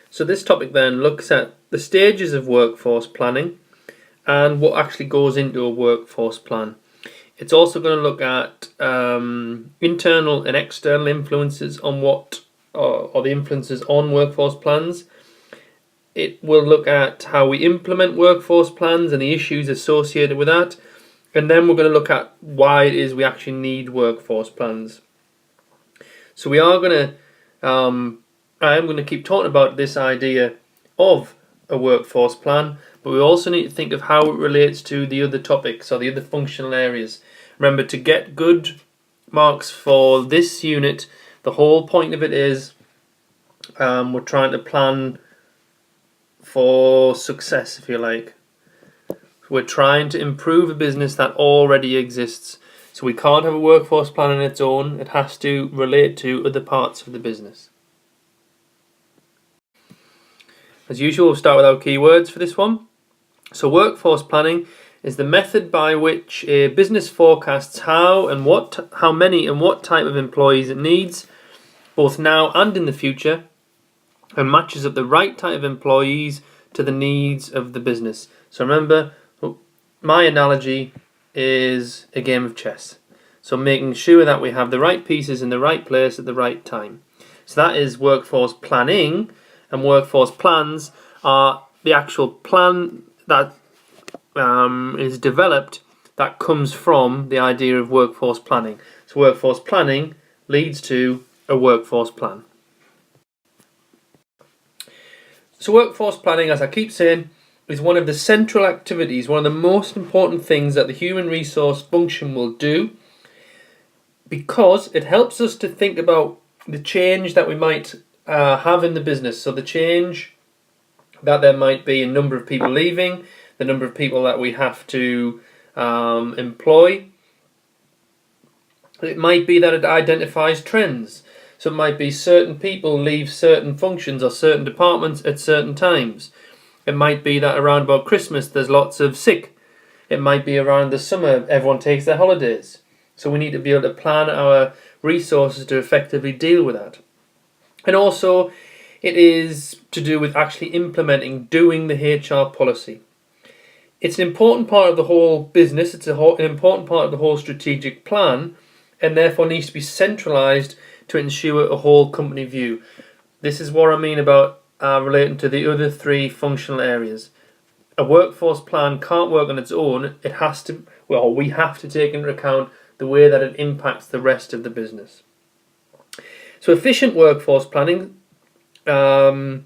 So this topic then looks at the stages of workforce planning and what actually goes into a workforce plan. It's also going to look at internal and external influences on or the influences on workforce plans. It will look at how we implement workforce plans and the issues associated with that. And then we're going to look at why it is we actually need workforce plans. So I am going to keep talking about this idea of a workforce plan, but we also need to think of how it relates to the other topics or the other functional areas. Remember, to get good marks for this unit, the whole point of it is we're trying to plan for success, if you like. We're trying to improve a business that already exists. So we can't have a workforce plan on its own. It has to relate to other parts of the business. As usual, we'll start with our keywords for this one. So workforce planning is the method by which a business forecasts how many and what type of employees it needs, both now and in the future, and matches up the right type of employees to the needs of the business. So remember, my analogy is a game of chess. So making sure that we have the right pieces in the right place at the right time. So that is workforce planning, and workforce plans are the actual plan that is developed that comes from the idea of workforce planning. So workforce planning leads to a workforce plan. So workforce planning, as I keep saying, is one of the central activities, one of the most important things that the human resource function will do, because it helps us to think about the change that we might have in the business. So the change that there might be a number of people leaving, the number of people that we have to employ. It might be that it identifies trends. So it might be certain people leave certain functions or certain departments at certain times. It might be that around about Christmas there's lots of sick. It might be around the summer everyone takes their holidays. So we need to be able to plan our resources to effectively deal with that. And also it is to do with actually doing the HR policy. It's an important part of the whole business, it's an important part of the whole strategic plan, and therefore needs to be centralised to ensure a whole company view. This is what I mean about relating to the other three functional areas. A workforce plan can't work on its own. We have to take into account the way that it impacts the rest of the business. So efficient workforce planning, an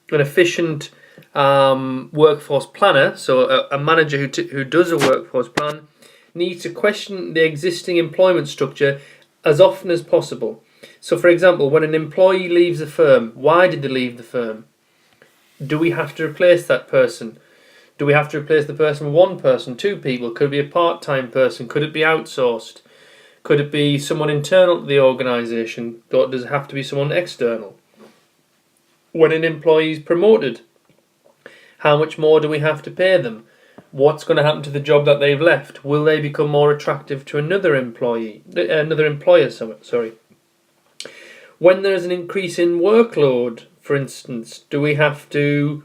efficient workforce planner, so a manager who does a workforce plan, needs to question the existing employment structure as often as possible. So for example, when an employee leaves a firm, why did they leave the firm? Do we have to replace that person? Do we have to replace the person with one person, two people? Could it be a part-time person? Could it be outsourced? Could it be someone internal to the organisation? Or does it have to be someone external? When an employee is promoted, how much more do we have to pay them? What's going to happen to the job that they've left? Will they become more attractive to another employer? When there's an increase in workload, for instance, do we have to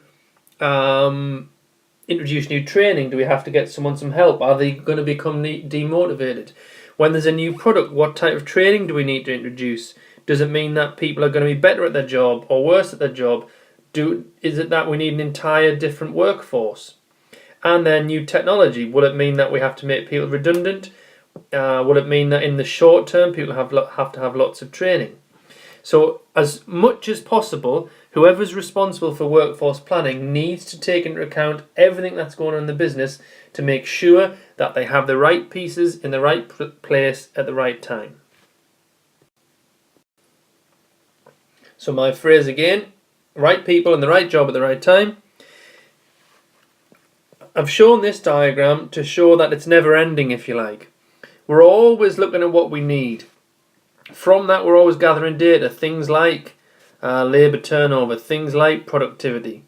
introduce new training? Do we have to get someone some help? Are they going to become demotivated? When there's a new product, what type of training do we need to introduce? Does it mean that people are going to be better at their job or worse at their job? Is it that we need an entire different workforce? And then new technology. Will it mean that we have to make people redundant? Will it mean that in the short term people have to have lots of training? So as much as possible, whoever's responsible for workforce planning needs to take into account everything that's going on in the business to make sure that they have the right pieces in the right place at the right time. So my phrase again, right people in the right job at the right time. I've shown this diagram to show that it's never ending, if you like. We're always looking at what we need. From that, we're always gathering data, things like labour turnover, things like productivity.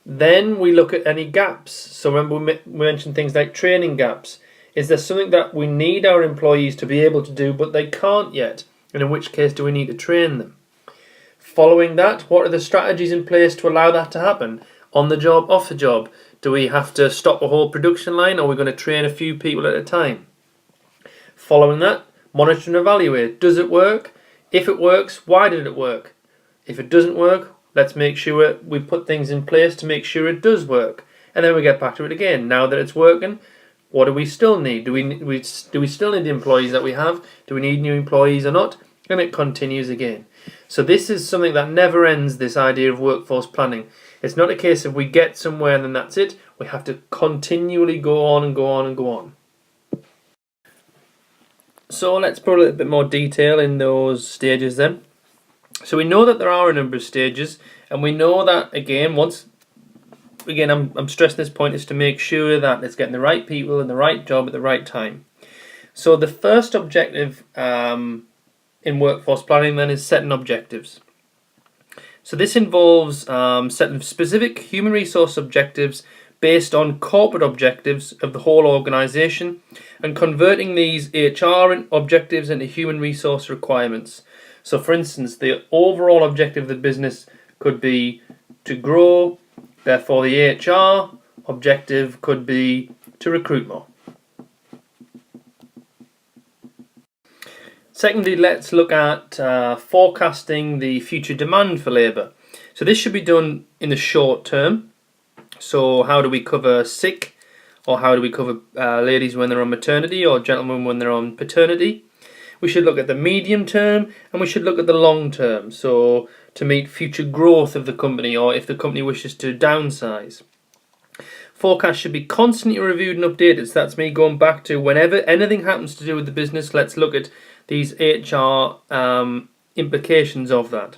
Then we look at any gaps. So remember we mentioned things like training gaps. Is there something that we need our employees to be able to do but they can't yet? And in which case do we need to train them? Following that, what are the strategies in place to allow that to happen? On the job, off the job? Do we have to stop a whole production line, or are we going to train a few people at a time? Following that, monitor and evaluate. Does it work? If it works, why did it work? If it doesn't work, let's make sure we put things in place to make sure it does work. And then we get back to it again. Now that it's working, what do we still need? Do we still need the employees that we have? Do we need new employees or not? And it continues again. So this is something that never ends, this idea of workforce planning. It's not a case of we get somewhere and then that's it. We have to continually go on and go on and go on. So let's put a little bit more detail in those stages then. So we know that there are a number of stages, and we know that I'm stressing this point is to make sure that it's getting the right people in the right job at the right time. So the first objective in workforce planning then is setting objectives. So this involves setting specific human resource objectives based on corporate objectives of the whole organisation and converting these HR objectives into human resource requirements. So for instance, the overall objective of the business could be to grow, therefore the HR objective could be to recruit more. Secondly, let's look at forecasting the future demand for labour. So this should be done in the short term. So how do we cover sick, or how do we cover ladies when they're on maternity, or gentlemen when they're on paternity? We should look at the medium term, and we should look at the long term. So to meet future growth of the company, or if the company wishes to downsize. Forecasts should be constantly reviewed and updated. So that's me going back to whenever anything happens to do with the business, let's look at these HR implications of that.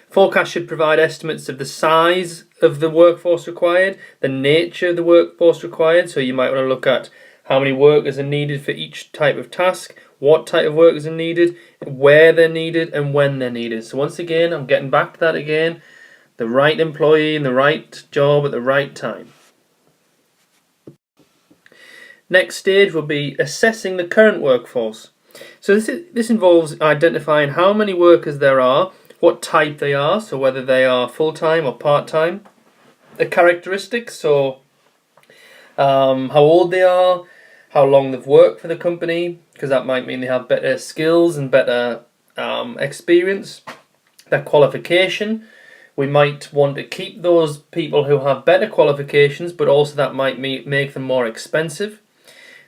Forecasts should provide estimates of the size of the workforce required, the nature of the workforce required. So you might want to look at how many workers are needed for each type of task, what type of workers are needed, where they're needed, and when they're needed. So once again, I'm getting back to that again. The right employee in the right job at the right time. Next stage will be assessing the current workforce. So this involves identifying how many workers there are, what type they are, so whether they are full-time or part-time, the characteristics, so how old they are, how long they've worked for the company, because that might mean they have better skills and better experience, their qualification. We might want to keep those people who have better qualifications, but also that might make them more expensive.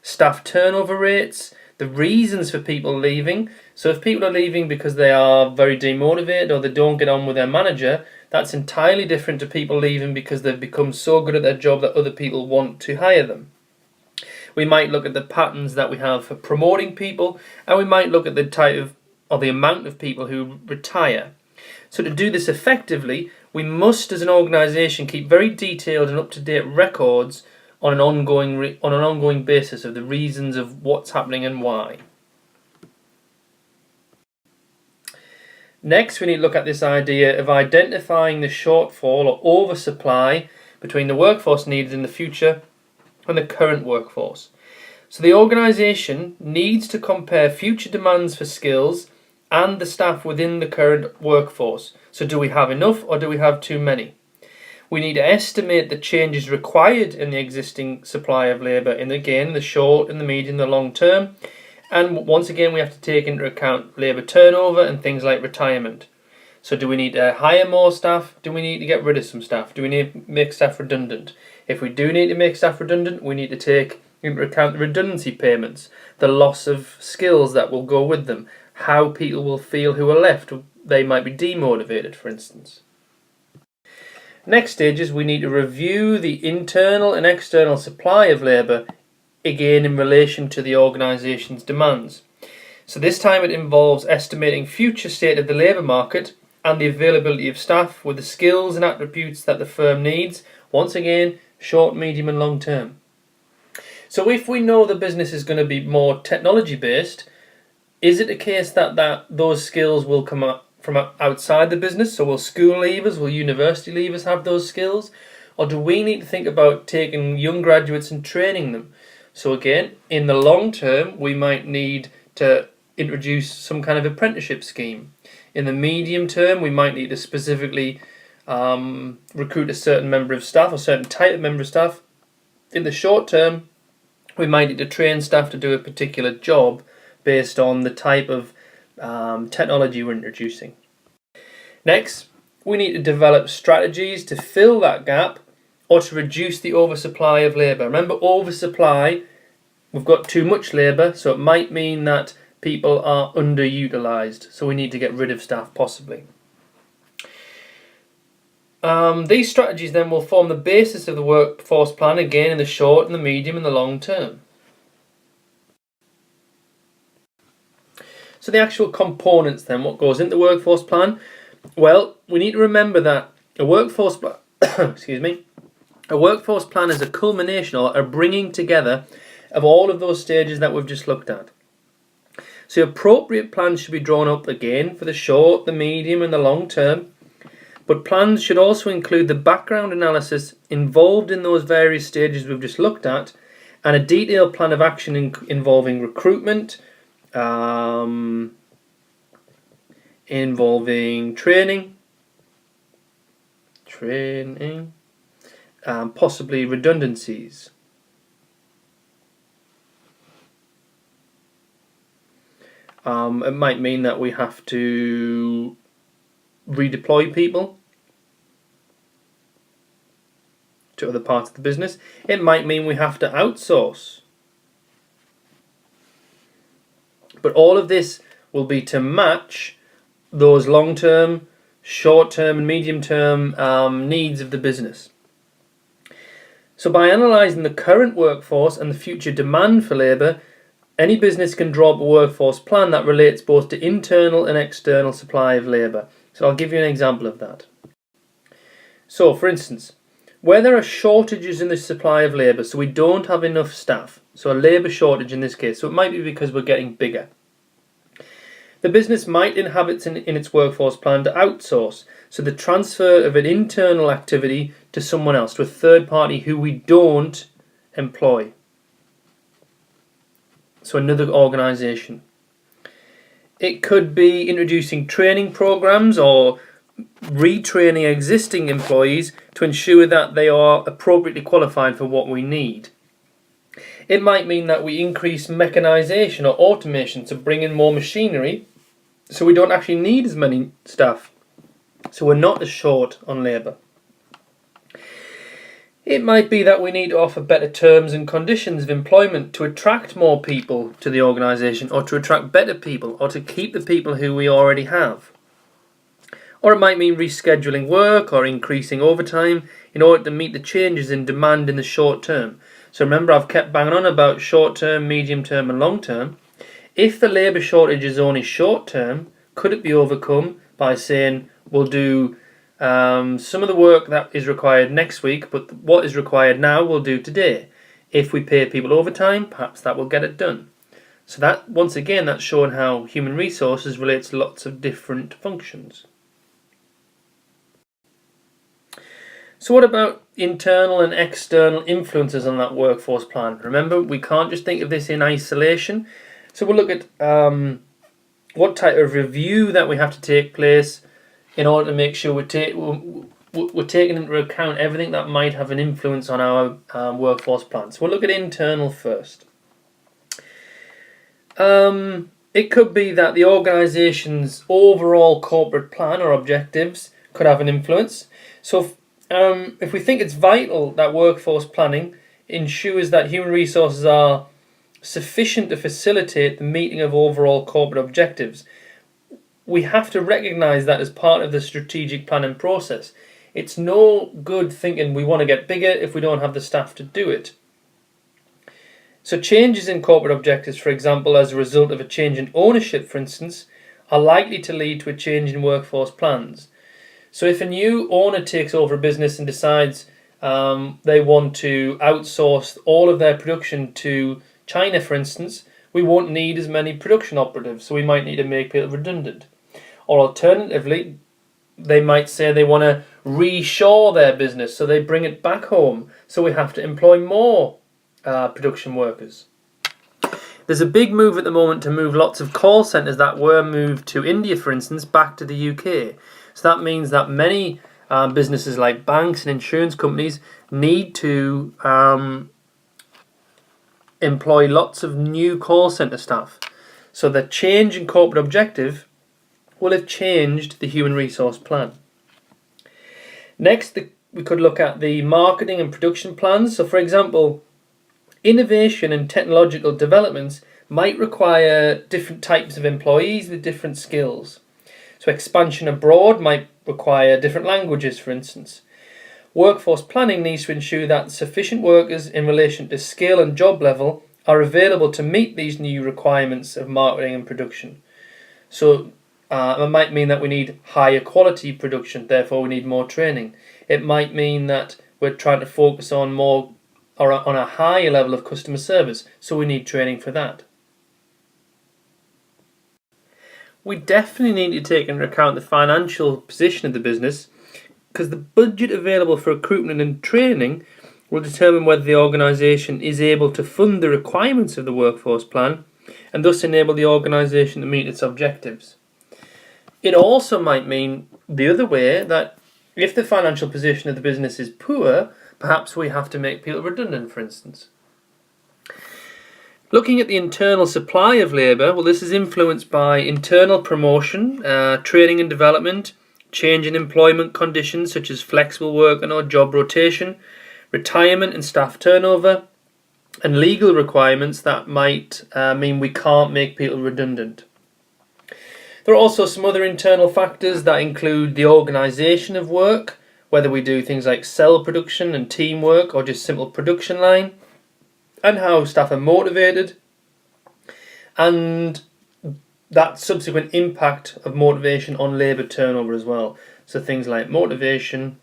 Staff turnover rates, the reasons for people leaving. So if people are leaving because they are very demotivated or they don't get on with their manager, that's entirely different to people leaving because they've become so good at their job that other people want to hire them. We might look at the patterns that we have for promoting people, and we might look at the type of, or the amount of people who retire. So to do this effectively, we must as an organisation keep very detailed and up-to-date records on an ongoing basis of the reasons of what's happening and why. Next, we need to look at this idea of identifying the shortfall or oversupply between the workforce needed in the future and the current workforce. So the organisation needs to compare future demands for skills and the staff within the current workforce. So do we have enough or do we have too many? We need to estimate the changes required in the existing supply of labour in, again, the short and the medium and the long term. And once again, we have to take into account labour turnover and things like retirement. So do we need to hire more staff? Do we need to get rid of some staff? Do we need to make staff redundant? If we do need to make staff redundant, we need to take into account the redundancy payments, the loss of skills that will go with them, how people will feel who are left. They might be demotivated, for instance. Next stage is we need to review the internal and external supply of labour, again in relation to the organisation's demands. So this time it involves estimating future state of the labour market and the availability of staff with the skills and attributes that the firm needs, once again, short, medium and long term. So if we know the business is going to be more technology based, is it a case that those skills will come up from outside the business? So will school leavers, will university leavers have those skills? Or do we need to think about taking young graduates and training them? So again, in the long term, we might need to introduce some kind of apprenticeship scheme. In the medium term, we might need to specifically recruit a certain member of staff, a certain type of member of staff. In the short term, we might need to train staff to do a particular job based on the type of technology we're introducing. Next, we need to develop strategies to fill that gap or to reduce the oversupply of labour. Remember, oversupply, we've got too much labour, so it might mean that people are underutilised, so we need to get rid of staff possibly. These strategies then will form the basis of the workforce plan, again in the short and the medium and the long term. So the actual components then, what goes into the workforce plan? Well, we need to remember that a workforce plan, a workforce plan is a culmination or a bringing together of all of those stages that we've just looked at. So appropriate plans should be drawn up again for the short, the medium and the long term. But plans should also include the background analysis involved in those various stages we've just looked at, and a detailed plan of action involving recruitment, involving training, possibly redundancies. It might mean that we have to redeploy people to other parts of the business. It might mean we have to outsource. But all of this will be to match those long-term, short-term and medium-term needs of the business. So by analysing the current workforce and the future demand for labour, any business can draw up a workforce plan that relates both to internal and external supply of labour. So I'll give you an example of that. So for instance, where there are shortages in the supply of labour, so we don't have enough staff, so a labour shortage in this case, so it might be because we're getting bigger. The business might inhabit in its workforce plan to outsource, so the transfer of an internal activity to someone else, to a third party who we don't employ. So another organisation. It could be introducing training programs or retraining existing employees to ensure that they are appropriately qualified for what we need. It might mean that we increase mechanisation or automation to bring in more machinery, so we don't actually need as many staff, so we're not as short on labour. It might be that we need to offer better terms and conditions of employment to attract more people to the organisation, or to attract better people, or to keep the people who we already have. Or it might mean rescheduling work or increasing overtime in order to meet the changes in demand in the short term. So remember, I've kept banging on about short term, medium term and long term. If the labour shortage is only short term, could it be overcome by saying we'll do some of the work that is required next week, but what is required now we'll do today. If we pay people overtime, perhaps that will get it done. So that, once again, that's showing how human resources relates to lots of different functions. So what about internal and external influences on that workforce plan? Remember, we can't just think of this in isolation. So we'll look at what type of review that we have to take place in order to make sure we're taking into account everything that might have an influence on our workforce plan. So we'll look at internal first. It could be that the organisation's overall corporate plan or objectives could have an influence. So if we think it's vital that workforce planning ensures that human resources are sufficient to facilitate the meeting of overall corporate objectives, we have to recognise that as part of the strategic planning process. It's no good thinking we want to get bigger if we don't have the staff to do it. So changes in corporate objectives, for example, as a result of a change in ownership, for instance, are likely to lead to a change in workforce plans. So if a new owner takes over a business and decides they want to outsource all of their production to China, for instance, we won't need as many production operatives, so we might need to make people redundant. Or alternatively, they might say they want to reshore their business, so they bring it back home, so we have to employ more production workers. There's a big move at the moment to move lots of call centres that were moved to India, for instance, back to the UK. So that means that many businesses like banks and insurance companies need to employ lots of new call centre staff. So the change in corporate objective will have changed the human resource plan. Next, we could look at the marketing and production plans. So for example, innovation and technological developments might require different types of employees with different skills. So expansion abroad might require different languages, for instance. Workforce planning needs to ensure that sufficient workers in relation to skill and job level are available to meet these new requirements of marketing and production. So it might mean that we need higher quality production, therefore we need more training. It might mean that we're trying to focus on more or on a higher level of customer service, so we need training for that. We definitely need to take into account the financial position of the business, because the budget available for recruitment and training will determine whether the organisation is able to fund the requirements of the workforce plan and thus enable the organisation to meet its objectives. It also might mean the other way, that if the financial position of the business is poor, perhaps we have to make people redundant, for instance. Looking at the internal supply of labour, well, this is influenced by internal promotion, training and development, change in employment conditions such as flexible working or job rotation, retirement and staff turnover, and legal requirements that might mean we can't make people redundant. There are also some other internal factors that include the organisation of work, whether we do things like cell production and teamwork or just simple production line, and how staff are motivated, and that subsequent impact of motivation on labour turnover as well. So things like motivation,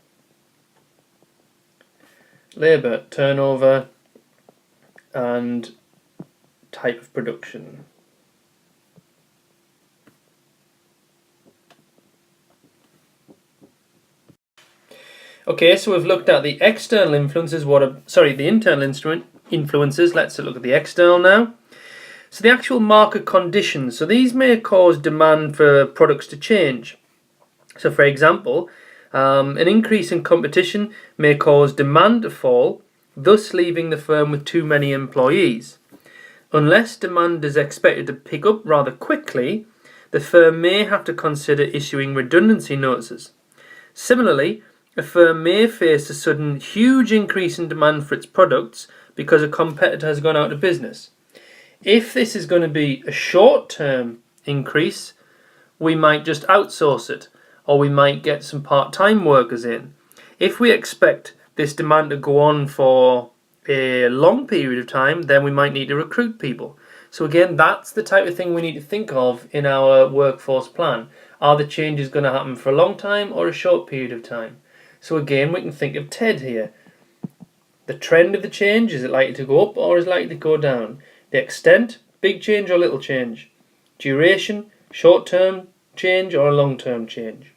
labour turnover, and type of production. Okay, so we've looked at the external influences. The internal influences. Let's look at the external now. So the actual market conditions. So these may cause demand for products to change. So for example, an increase in competition may cause demand to fall, thus leaving the firm with too many employees. Unless demand is expected to pick up rather quickly, the firm may have to consider issuing redundancy notices. Similarly, a firm may face a sudden huge increase in demand for its products because a competitor has gone out of business. If this is going to be a short-term increase, we might just outsource it, or we might get some part-time workers in. If we expect this demand to go on for a long period of time, then we might need to recruit people. So again, that's the type of thing we need to think of in our workforce plan. Are the changes going to happen for a long time or a short period of time? So again, we can think of TED here. The trend of the change, is it likely to go up or is it likely to go down? The extent, big change or little change? Duration, short-term change or a long-term change?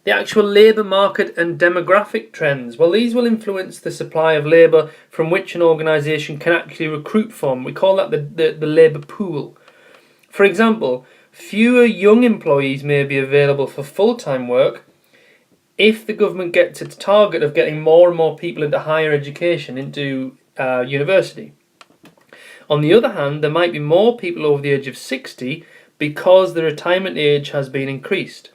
The actual labour market and demographic trends, well, these will influence the supply of labour from which an organisation can actually recruit from. We call that the labour pool. For example, fewer young employees may be available for full-time work if the government gets its target of getting more and more people into higher education, into university. On the other hand, there might be more people over the age of 60 because the retirement age has been increased.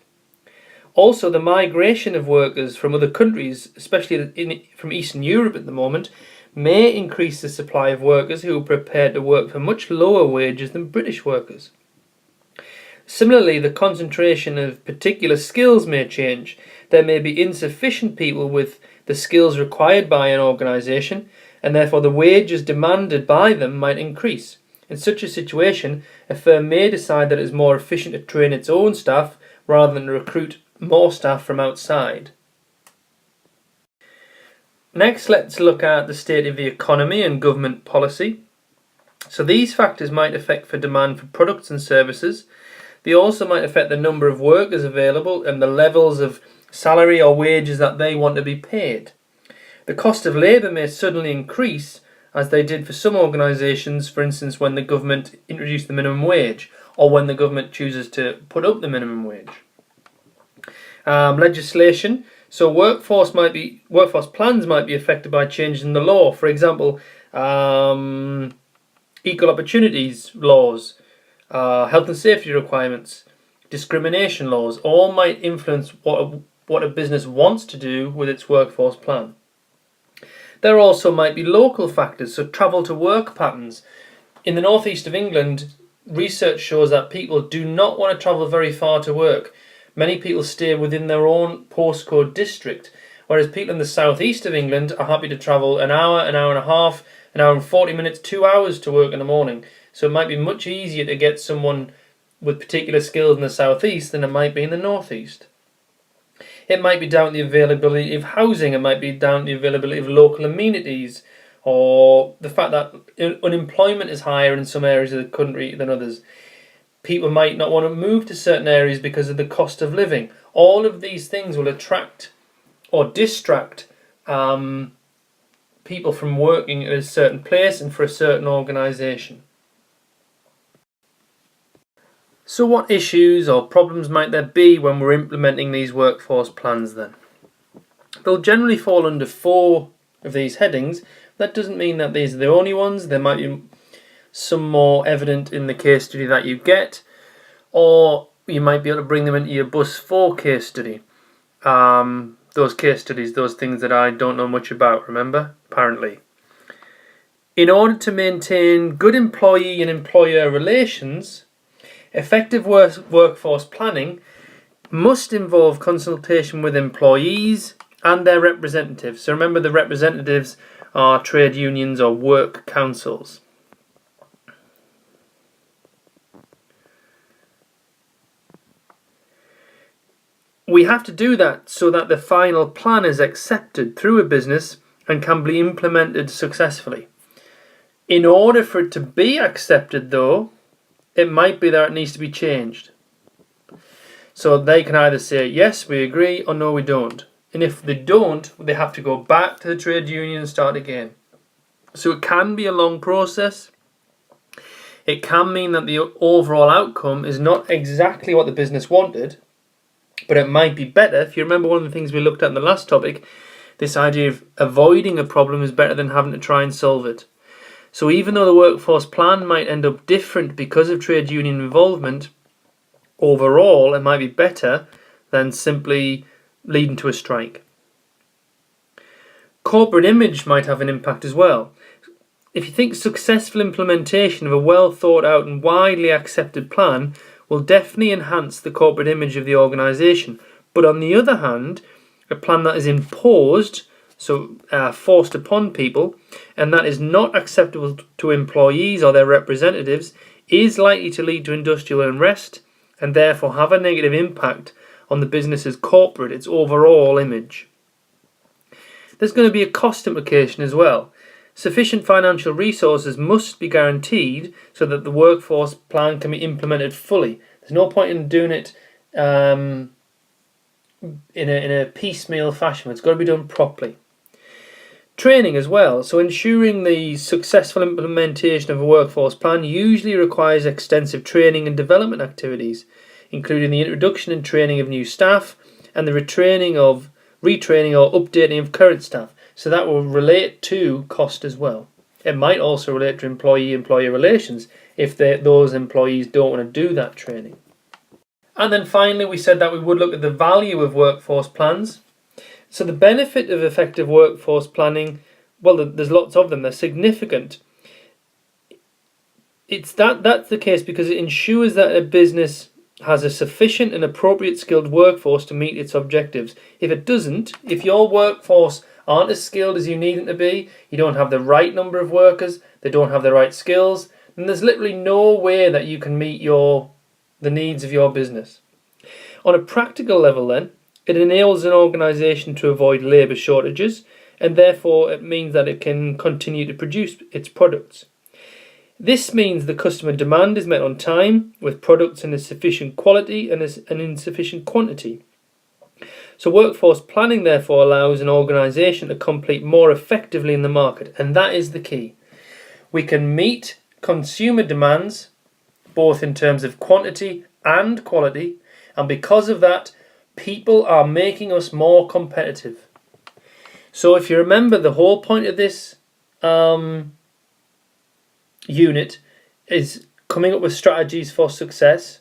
Also, the migration of workers from other countries, especially from Eastern Europe at the moment, may increase the supply of workers who are prepared to work for much lower wages than British workers. Similarly, the concentration of particular skills may change. There may be insufficient people with the skills required by an organisation, and therefore the wages demanded by them might increase. In such a situation, a firm may decide that it is more efficient to train its own staff rather than to recruit more staff from outside. Next, let's look at the state of the economy and government policy. So these factors might affect for demand for products and services. They also might affect the number of workers available and the levels of salary or wages that they want to be paid. The cost of labour may suddenly increase as they did for some organisations, for instance, when the government introduced the minimum wage, or when the government chooses to put up the minimum wage. Legislation. So workforce plans might be affected by changes in the law. For example, equal opportunities laws, health and safety requirements, discrimination laws, all might influence what a business wants to do with its workforce plan. There also might be local factors, so travel to work patterns. In the northeast of England, research shows that people do not want to travel very far to work. Many people stay within their own postcode district, whereas people in the southeast of England are happy to travel an hour and a half, an hour and 40 minutes, 2 hours to work in the morning. So it might be much easier to get someone with particular skills in the southeast than it might be in the northeast. It might be down to the availability of housing, it might be down to the availability of local amenities, or the fact that unemployment is higher in some areas of the country than others. People might not want to move to certain areas because of the cost of living. All of these things will attract or distract people from working at a certain place and for a certain organisation. So what issues or problems might there be when we're implementing these workforce plans then? They'll generally fall under 4 of these headings. That doesn't mean that these are the only ones. There might be some more evident in the case study that you get, or you might be able to bring them into your Bus 4 case study. Those case studies, those things that I don't know much about, remember? Apparently. In order to maintain good employee and employer relations, effective workforce planning must involve consultation with employees and their representatives. So remember, the representatives are trade unions or work councils. We have to do that so that the final plan is accepted through a business and can be implemented successfully. In order for it to be accepted, though, it might be that it needs to be changed. So they can either say, yes, we agree, or no, we don't. And if they don't, they have to go back to the trade union and start again. So it can be a long process. It can mean that the overall outcome is not exactly what the business wanted, but it might be better. If you remember one of the things we looked at in the last topic, this idea of avoiding a problem is better than having to try and solve it. So even though the workforce plan might end up different because of trade union involvement, overall it might be better than simply leading to a strike. Corporate image might have an impact as well. If you think successful implementation of a well thought out and widely accepted plan will definitely enhance the corporate image of the organisation, but on the other hand, a plan that is imposed, so forced upon people, and that is not acceptable to employees or their representatives, is likely to lead to industrial unrest and therefore have a negative impact on the business's corporate, its overall image. There's going to be a cost implication as well. Sufficient financial resources must be guaranteed so that the workforce plan can be implemented fully. There's no point in doing it in a piecemeal fashion. It's got to be done properly. Training as well. So ensuring the successful implementation of a workforce plan usually requires extensive training and development activities, including the introduction and training of new staff and the retraining or updating of current staff. So that will relate to cost as well. It might also relate to employee-employer relations if those employees don't want to do that training. And then finally, we said that we would look at the value of workforce plans. So the benefit of effective workforce planning, well, there's lots of them. They're significant. That's the case because it ensures that a business has a sufficient and appropriate skilled workforce to meet its objectives. If it doesn't, if your workforce aren't as skilled as you need them to be, you don't have the right number of workers, they don't have the right skills, then there's literally no way that you can meet the needs of your business. On a practical level then, it enables an organisation to avoid labour shortages, and therefore it means that it can continue to produce its products. This means the customer demand is met on time with products in a sufficient quality and in sufficient quantity. So workforce planning therefore allows an organisation to compete more effectively in the market, and that is the key. we can meet consumer demands both in terms of quantity and quality, and because of that, people are making us more competitive. So if you remember, the whole point of this unit is coming up with strategies for success.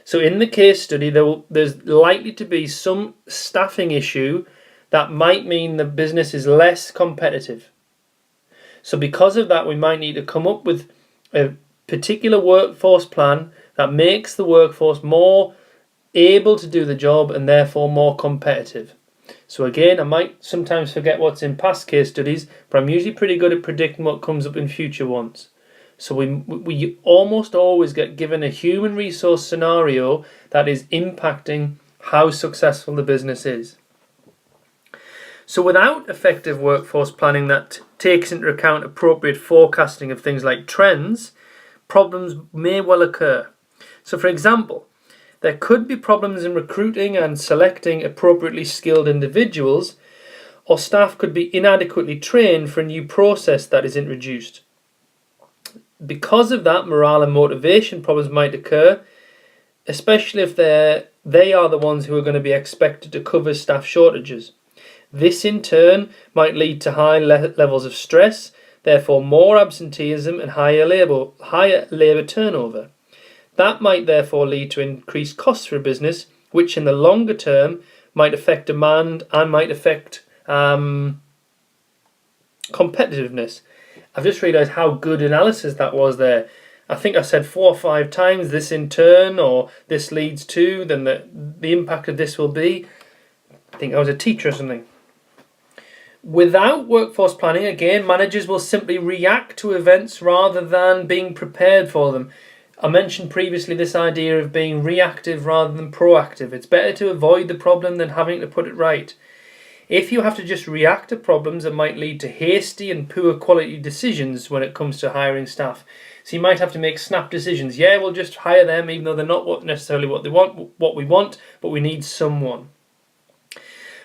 So in the case study, there's likely to be some staffing issue that might mean the business is less competitive. So because of that, we might need to come up with a particular workforce plan that makes the workforce more able to do the job and therefore more competitive. So again, I might sometimes forget what's in past case studies, but I'm usually pretty good at predicting what comes up in future ones. So we almost always get given a human resource scenario that is impacting how successful the business is. So without effective workforce planning that takes into account appropriate forecasting of things like trends, problems may well occur. So for example, there could be problems in recruiting and selecting appropriately skilled individuals, or staff could be inadequately trained for a new process that is introduced. Because of that, morale and motivation problems might occur, especially if they are the ones who are going to be expected to cover staff shortages. This in turn might lead to high levels of stress, therefore more absenteeism and higher labour turnover. That might therefore lead to increased costs for a business, which in the longer term might affect demand and might affect competitiveness. I've just realised how good analysis that was there. I think I said 4 or 5 times this in turn, or this leads to, then the impact of this will be. I think I was a teacher or something. Without workforce planning, again, managers will simply react to events rather than being prepared for them. I mentioned previously this idea of being reactive rather than proactive. It's better to avoid the problem than having to put it right. If you have to just react to problems, it might lead to hasty and poor quality decisions when it comes to hiring staff. So you might have to make snap decisions. Yeah, we'll just hire them even though they're not necessarily what we want, but we need someone.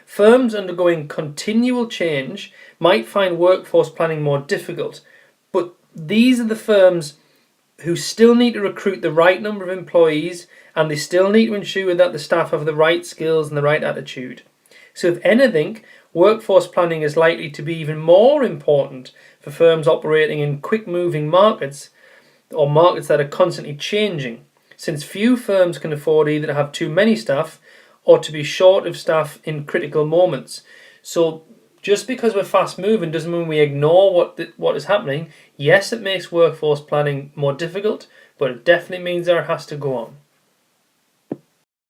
Firms undergoing continual change might find workforce planning more difficult, but these are the firms who still need to recruit the right number of employees, and they still need to ensure that the staff have the right skills and the right attitude. So if anything, workforce planning is likely to be even more important for firms operating in quick-moving markets, or markets that are constantly changing, since few firms can afford either to have too many staff or to be short of staff in critical moments. So just because we're fast moving doesn't mean we ignore what is happening. Yes, it makes workforce planning more difficult, but it definitely means there has to go on.